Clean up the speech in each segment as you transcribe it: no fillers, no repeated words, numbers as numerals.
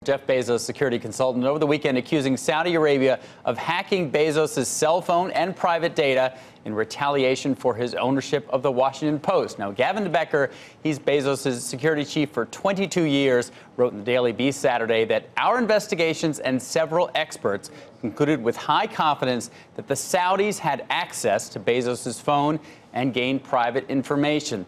Jeff Bezos, security consultant, over the weekend accusing Saudi Arabia of hacking Bezos' cell phone and private data in retaliation for his ownership of the Washington Post. Now, Gavin de Becker, he's Bezos' security chief for 22 years, wrote in the Daily Beast Saturday that our investigations and several experts concluded with high confidence that the Saudis had access to Bezos' phone and gained private information.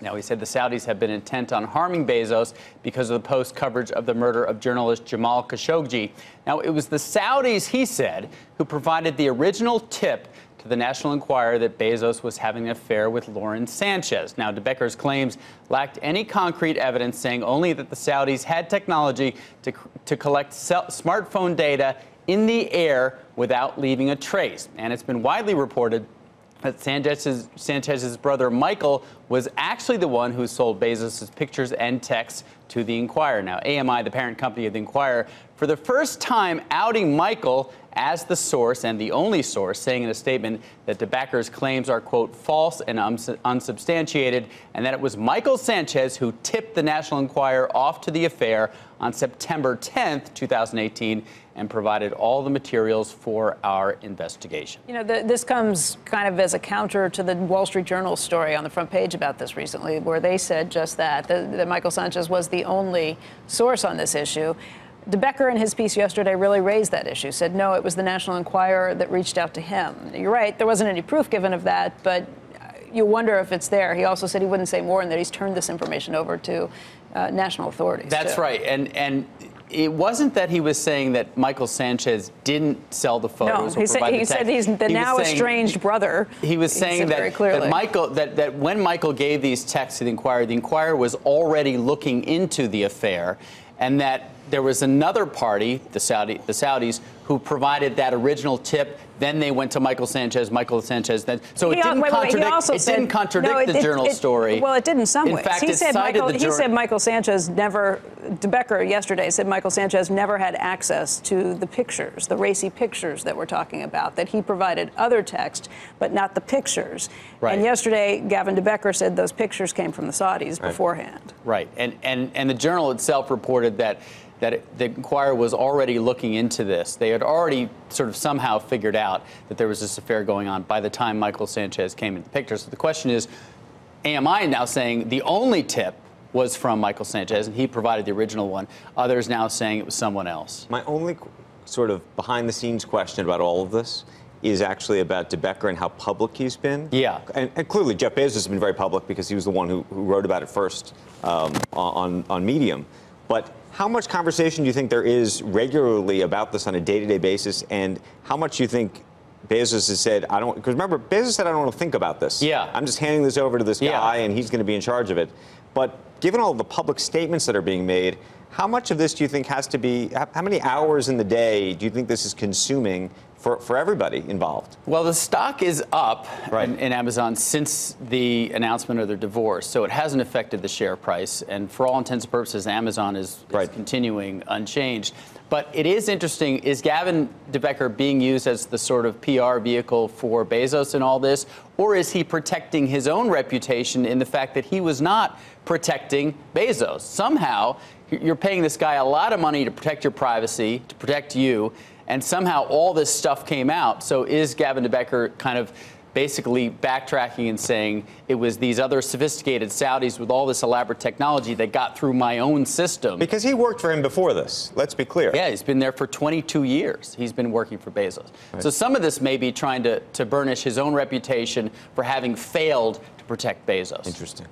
Now, he said the Saudis have been intent on harming Bezos because of the Post coverage of the murder of journalist Jamal Khashoggi. Now, it was the Saudis, he said, who provided the original tip to the National Enquirer that Bezos was having an affair with Lauren Sanchez. Now, de Becker's claims lacked any concrete evidence, saying only that the Saudis had technology to collect smartphone data in the air without leaving a trace. And it's been widely reported that Sanchez's brother Michael was actually the one who sold Bezos' pictures and texts to the Enquirer. Now, AMI, the parent company of the Enquirer, for the first time outing Michael as the source and the only source, saying in a statement that de Becker's claims are, quote, false and unsubstantiated, and that it was Michael Sanchez who tipped the National Enquirer off to the affair on September 10th, 2018, and provided all the materials for our investigation. You know, this comes kind of as a counter to the Wall Street Journal story on the front page about this recently, where they said just that Michael Sanchez was the only source on this issue. De Becker in his piece yesterday really raised that issue, said, no, it was the National Enquirer that reached out to him. You're right, there wasn't any proof given of that, but you wonder if it's there. He also said he wouldn't say more and that he's turned this information over to national authorities. That's too. right. And it wasn't that he was saying that Michael Sanchez didn't sell the photos. No, he said he's the now estranged brother. He was saying that when Michael gave these texts to the Enquirer was already looking into the affair, and that there was another party, the Saudis, who provided that original tip. Then they went to Michael Sanchez. Then, so it didn't contradict the Journal story. Well, it did in some ways. In fact, he said Michael Sanchez never. De Becker yesterday said Michael Sanchez never had access to the pictures, the racy pictures that we're talking about. That he provided other text, but not the pictures. Right. And yesterday, Gavin de Becker said those pictures came from the Saudis beforehand. Right. And the Journal itself reported that the Enquirer was already looking into this. They had already sort of somehow figured out that there was this affair going on by the time Michael Sanchez came into the picture. So the question is, AMI now saying the only tip was from Michael Sanchez, and he provided the original one. Others now saying it was someone else. My only sort of behind-the-scenes question about all of this is actually about de Becker and how public he's been. Yeah. And clearly Jeff Bezos has been very public because he was the one who wrote about it first on Medium. But how much conversation do you think there is regularly about this on a day-to-day basis, and how much do you think Bezos has said, I don't, because remember, Bezos said, I don't want to think about this. Yeah. I'm just handing this over to this guy, and he's going to be in charge of it. But given all the public statements that are being made, how much of this do you think has to be, how many hours in the day do you think this is consuming for everybody involved? Well, the stock is up in Amazon since the announcement of their divorce, so it hasn't affected the share price. And for all intents and purposes, Amazon is continuing unchanged. But it is interesting, is Gavin de Becker being used as the sort of PR vehicle for Bezos in all this? Or is he protecting his own reputation in the fact that he was not protecting Bezos? Somehow, you're paying this guy a lot of money to protect your privacy, to protect you, and somehow all this stuff came out. So is Gavin de Becker kind of basically backtracking and saying it was these other sophisticated Saudis with all this elaborate technology that got through my own system? Because he worked for him before this, let's be clear. Yeah, he's been there for 22 years. He's been working for Bezos. So some of this may be trying to burnish his own reputation for having failed to protect Bezos. Interesting.